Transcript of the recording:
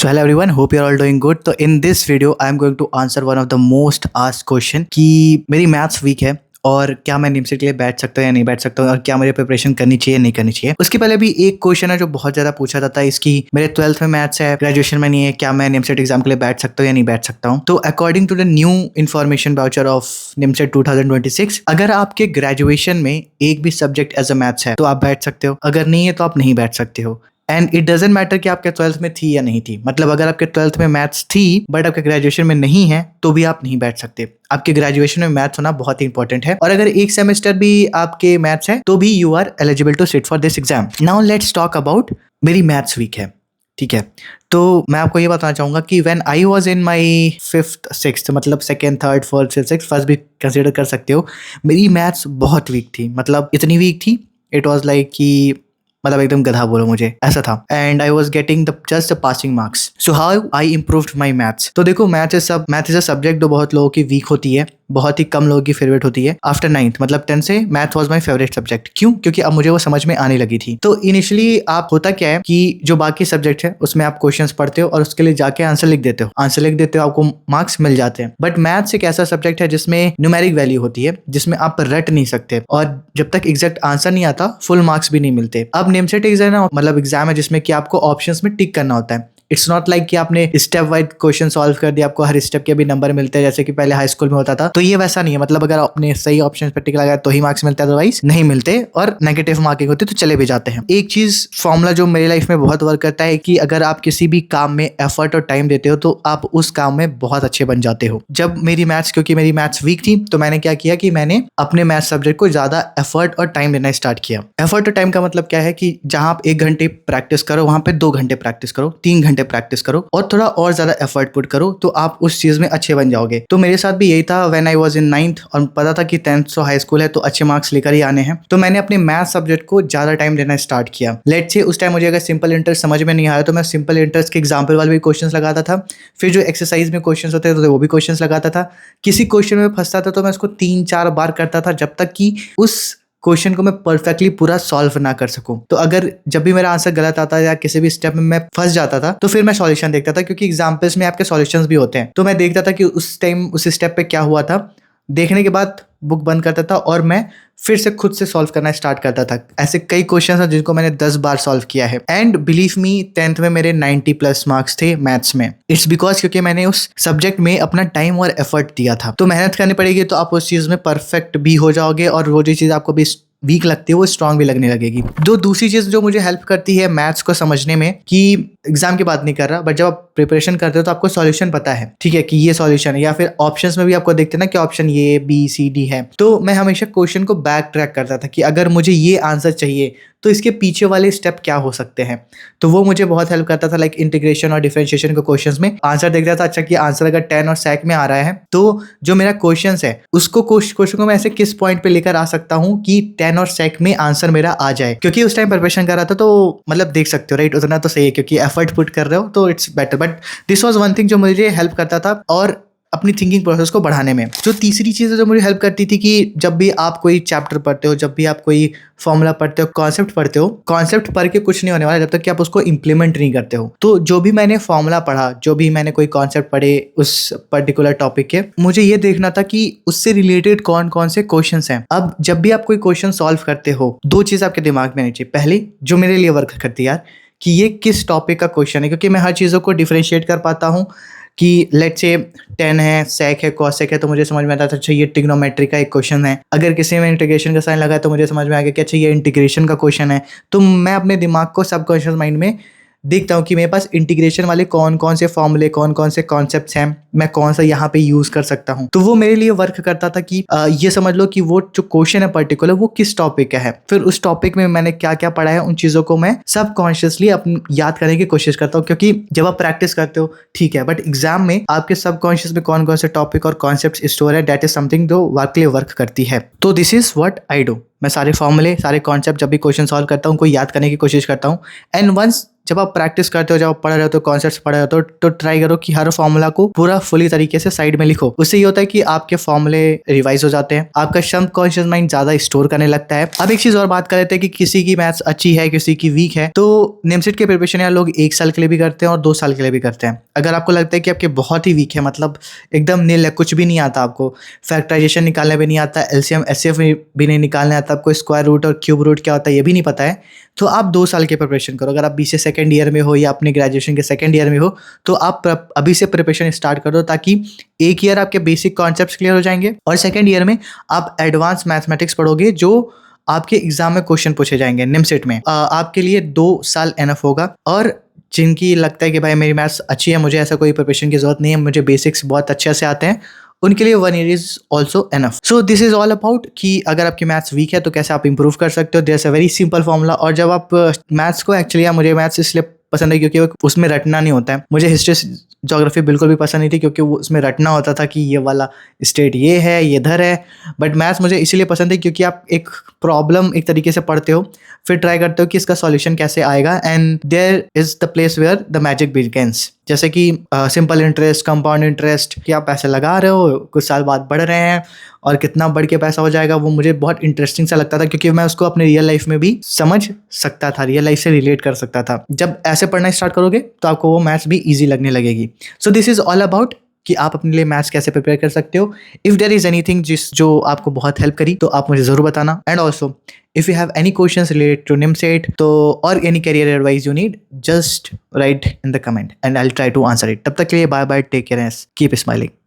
So hello everyone, hope you're all doing good. तो in this video I am going to answer one of the most asked question कि मेरी maths weak है और क्या मैं निमसेट के लिए बैठ सकता हूँ या नहीं बैठ सकता हूँ और क्या मुझे प्रिपरेशन करनी चाहिए नहीं करनी चाहिए। उसके पहले भी एक क्वेश्चन है जो बहुत ज़्यादा पूछा जाता है इसकी, मेरे 12th में मैथ्स है, ग्रेजुएशन में नहीं है, क्या मैं निमसेट एग्जाम के लिए बैठ सकता हूँ या नहीं बैठ सकता हूँ। तो according to the new information voucher of NIMCET 2026, अगर आपके ग्रेजुएशन में एक भी सब्जेक्ट एज अ मैथ्स है तो आप बैठ सकते हो, अगर नहीं है तो आप नहीं बैठ सकते हो। एंड इट डजेंट मैटर कि आपके 12th में थी या नहीं थी, मतलब अगर आपके 12th में मैथ्स थी बट आपके ग्रेजुएशन में नहीं है तो भी आप नहीं बैठ सकते। आपके ग्रेजुएशन में मैथ्स होना बहुत ही इंपॉर्टेंट है और अगर एक सेमेस्टर भी आपके मैथ्स है तो भी you are eligible to sit for this exam. Now let's talk about मेरी मैथ्स वीक है, ठीक है। तो मैं आपको ये बताना चाहूंगा कि when I was in my 5th 6th, मतलब 2nd 3rd 4th 5th 6th, first भी कंसीडर कर सकते हो, मेरी मैथ्स बहुत वीक थी। मतलब इतनी वीक थी, इट वाज लाइक कि मतलब एकदम गधा बोलो मुझे, ऐसा था। And I was getting the just passing marks. So how I improved my maths. तो देखो मैथ इज अ सब्जेक्ट जो बहुत लोगों की वीक होती है, बहुत ही कम लोगों की फेवरेट होती है। आफ्टर 9th मतलब 10th से math was my favourite subject. क्यों? क्योंकि अब मुझे वो समझ में आने लगी थी। तो इनिशियली आप होता क्या है कि जो बाकी सब्जेक्ट है उसमें आप क्वेश्चंस पढ़ते हो और उसके लिए जाके आंसर लिख देते हो, आपको मार्क्स मिल जाते हैं। बट मैथ्स एक ऐसा सब्जेक्ट है जिसमें न्यूमेरिक वैल्यू होती है, जिसमें आप रट नहीं सकते और जब तक एग्जैक्ट आंसर नहीं आता फुल मार्क्स भी नहीं मिलते। अब नेमसेट एग्जाम मतलब एग्जाम है जिसमें कि आपको ऑप्शंस में टिक करना होता है। इट्स नॉट लाइक कि आपने स्टेप वाइज क्वेश्चन सॉल्व कर दिया, आपको हर स्टेप के भी नंबर मिलते हैं जैसे कि पहले हाई स्कूल में होता था। तो ये वैसा नहीं है, मतलब अगर आपने सही ऑप्शन पर टिक लगाया तो ही मार्क्स मिलते हैं, अदरवाइज नहीं मिलते और नेगेटिव मार्किंग होती तो चले भी जाते हैं। एक चीज फॉर्मूला जो मेरी लाइफ में बहुत वर्क करता है कि अगर आप किसी भी काम में एफर्ट और टाइम देते हो तो आप उस काम में बहुत अच्छे बन जाते हो। जब क्योंकि मेरी मैथ्स वीक थी तो मैंने क्या किया कि मैंने अपने मैथ्स सब्जेक्ट को ज्यादा एफर्ट और टाइम देना स्टार्ट किया। एफर्ट और टाइम का मतलब क्या है कि जहां आप 1 घंटे प्रैक्टिस करो वहां पे 2 घंटे प्रैक्टिस करो, 3 घंटे प्रैक्टिस करो और थोड़ा और ज्यादा एफर्ट पुट करो तो आप उस चीज में अच्छे बन जाओगे। तो मेरे साथ भी यही था when I was in 9th और पता था कि 10th तो हाई स्कूल है तो अच्छे मार्क्स लेकर ही आने हैं। तो मैंने अपने मैथ सब्जेक्ट को ज्यादा टाइम देना स्टार्ट किया। लेट्स से उस टाइम मुझे अगर सिंपल इंटरेस्ट समझ में नहीं आया तो मैं सिंपल इंटरेस्ट के एग्जाम्पल वाले भी क्वेश्चंस लगाता था, फिर जो एक्सरसाइज में क्वेश्चंस होते थे तो वो भी क्वेश्चंस लगाता था। किसी क्वेश्चन में फंसता था तो मैं उसको 3-4 बार करता था जब तक कि उस क्वेश्चन को मैं परफेक्टली पूरा सॉल्व ना कर सकूं। तो अगर जब भी मेरा आंसर गलत आता या किसी भी स्टेप में मैं फंस जाता था तो फिर मैं सॉल्यूशन देखता था, क्योंकि एग्जाम्पल्स में आपके सॉल्यूशंस भी होते हैं। तो मैं देखता था कि उस टाइम उस स्टेप पे क्या हुआ था, देखने के बाद बुक बंद करता था और मैं फिर से खुद से सॉल्व करना स्टार्ट करता था। ऐसे कई क्वेश्चंस हैं जिनको मैंने 10 बार सॉल्व किया है। एंड बिलीव मी 10th में मेरे 90+ मार्क्स थे मैथ्स में। इट्स बिकॉज क्योंकि मैंने उस सब्जेक्ट में अपना टाइम और एफर्ट दिया था। तो मेहनत करनी पड़ेगी तो आप उस चीज में परफेक्ट भी हो जाओगे और वो जो चीज आपको भी वीक लगती है वो स्ट्रांग भी लगने लगेगी। दूसरी चीज जो मुझे हेल्प करती है मैथ्स को समझने में, कि एग्जाम की बात नहीं कर रहा बट जब आप प्रिपरेशन करते हो तो आपको सॉल्यूशन पता है, ठीक है, कि ये सॉल्यूशन है, या फिर ऑप्शंस में भी आपको देखते हैं ना कि ऑप्शन ये बी सी डी है। तो मैं हमेशा क्वेश्चन को बैक ट्रैक करता था कि अगर मुझे ये आंसर चाहिए तो इसके पीछे वाले स्टेप क्या हो सकते हैं। तो वो मुझे बहुत हेल्प करता था। लाइक इंटीग्रेशन और डिफरेंशिएशन के क्वेश्चंस में आंसर देखता था, अच्छा कि आंसर अगर 10 और sec में आ रहा है तो जो मेरा क्वेश्चन है उसको क्वेश्चन को मैं ऐसे किस पॉइंट पे लेकर आ सकता हूँ कि 10 और sec में आंसर मेरा आ जाए। क्योंकि उस टाइम प्रिपरेशन कर रहा था तो मतलब देख सकते हो राइट, उतना तो सही है क्योंकि एफर्ट पुट कर रहे हो तो it's better. But this was one thing जो मुझे हेल्प करता था और अपनी थिंकिंग प्रोसेस को बढ़ाने में। जो तीसरी चीज़ है जो मुझे हेल्प करती थी कि जब भी आप कोई चैप्टर पढ़ते हो, जब भी आप कोई फॉर्मूला पढ़ते हो, कॉन्सेप्ट पढ़ते हो, कॉन्सेप्ट पढ़ के कुछ नहीं होने वाला जब तक कि आप उसको इंप्लीमेंट नहीं करते हो। तो जो भी मैंने फॉर्मूला पढ़ा, जो भी मैंने कोई कॉन्सेप्ट पढ़े उस पर्टिकुलर टॉपिक के, मुझे ये देखना था कि उससे रिलेटेड कौन कौन से क्वेश्चंस हैं। अब जब भी आप कोई क्वेश्चन सॉल्व करते हो 2 चीज़ आपके दिमाग में आनी चाहिए। पहले जो मेरे लिए वर्क करती है यार कि ये किस टॉपिक का क्वेश्चन है, क्योंकि मैं हर चीज़ों को डिफरेंशिएट कर पाता हूँ कि लेट्स से 10 है, sec है, cos sec है, तो मुझे समझ में आता था अच्छा ये ट्रिग्नोमेट्री का एक क्वेश्चन है। अगर किसी में इंटीग्रेशन का साइन लगा तो मुझे समझ में आ गया कि अच्छा ये इंटीग्रेशन का क्वेश्चन है। तो मैं अपने दिमाग को सबकॉन्शियस माइंड में देखता हूँ कि मेरे पास इंटीग्रेशन वाले कौन कौन से फॉर्मूले, कौन कौन से कॉन्सेप्ट्स हैं, मैं कौन सा यहाँ पे यूज कर सकता हूँ। तो वो मेरे लिए वर्क करता था कि ये समझ लो कि वो जो क्वेश्चन है पर्टिकुलर वो किस टॉपिक का है, फिर उस टॉपिक में मैंने क्या क्या पढ़ा है उन चीज़ों को मैं सबकॉन्शियसली याद करने की कोशिश करता हूँ। क्योंकि जब आप प्रैक्टिस करते हो ठीक है, बट एग्जाम में आपके सबकॉन्शियस में कौन कौन से टॉपिक और कॉन्सेप्ट स्टोर है, दैट इज समथिंग जो वर्क करती है। तो this is what I do. मैं सारे फॉर्मूले, सारे कॉन्सेप्ट जब भी क्वेश्चन सॉल्व करता हूँ उनको याद करने की कोशिश करता हूँ। एंड वंस जब आप प्रैक्टिस करते हो, जब आप पढ़ रहे हो, तो कॉन्सेप्ट्स पढ़ रहे हो, तो ट्राई करो कि हर फॉर्मूला को पूरा फुली तरीके से साइड में लिखो। उससे ये होता है कि आपके फॉर्मूले रिवाइज हो जाते हैं, आपका सबकॉन्शियस माइंड ज्यादा स्टोर करने लगता है। अब एक चीज और बात कर लेते हैं कि किसी की मैथ्स अच्छी है, किसी की वीक है। तो नेमसेट के प्रिपरेशन यार लोग 1 साल के लिए भी करते हैं और 2 साल के लिए भी करते हैं। अगर आपको लगता है कि आपके बहुत ही वीक है, मतलब एकदम नील है, कुछ भी नहीं आता आपको, फैक्टराइजेशन निकालने भी नहीं आता, एलसीएम एचसीएफ भी नहीं निकालने आता, आपको स्क्वायर रूट और क्यूब रूट क्या होता है ये भी नहीं पता है, तो आप 2 साल की प्रिपरेशन करो। अगर आप बीसीए सेकंड ईयर में हो या अपने ग्रेजुएशन के सेकंड ईयर में हो, तो आप अभी से प्रिपरेशन स्टार्ट कर दो, ताकि एक ईयर आपके बेसिक कॉन्सेप्ट्स क्लियर हो जाएंगे और सेकंड ईयर में आप एडवांस मैथमेटिक्स पढ़ोगे, जो आपके एग्जाम में क्वेश्चन पूछे जाएंगे निमसेट में। आपके लिए 2 साल एनफ होगा। और जिनकी लगता है कि भाई मेरी मैथ्स अच्छी है, मुझे ऐसा कोई प्रिपरेशन की जरूरत नहीं है, मुझे बेसिक्स बहुत अच्छे से आते हैं, उनके लिए 1 year is also enough. So this is all about कि अगर आपकी मैथ्स वीक है तो कैसे आप इंप्रूव कर सकते हो। There is a very simple formula. और जब आप मैथ्स को एक्चुअली, मुझे मैथ्स इसलिए पसंद है क्योंकि उसमें रटना नहीं होता है। मुझे हिस्ट्री ज्योग्राफी बिल्कुल भी पसंद नहीं थी, क्योंकि वो उसमें रटना होता था कि ये वाला स्टेट ये है, ये इधर है। बट मैथ्स मुझे इसीलिए पसंद है क्योंकि आप एक प्रॉब्लम एक तरीके से पढ़ते हो, फिर ट्राई करते हो कि इसका सॉल्यूशन कैसे आएगा, and there is the place where the magic begins. जैसे कि सिंपल इंटरेस्ट, कंपाउंड इंटरेस्ट, कि आप पैसे लगा रहे हो, कुछ साल बाद बढ़ रहे हैं और कितना बढ़ के पैसा हो जाएगा, वो मुझे बहुत इंटरेस्टिंग सा लगता था, क्योंकि मैं उसको अपने रियल लाइफ में भी समझ सकता था, रियल लाइफ से रिलेट कर सकता था। जब ऐसे पढ़ना स्टार्ट करोगे तो आपको वो मैथ्स भी ईजी लगने लगेगी। So this is all about कि आप अपने लिए मैथ्स कैसे प्रिपेयर कर सकते हो। इफ देयर इज एनीथिंग जो आपको बहुत हेल्प करी, तो आप मुझे जरूर बताना। And also if you have any questions related to NIMSET or any career advice you need, just write in the comment and I'll try to answer it. तब तक के लिए bye bye, take care and keep smiling.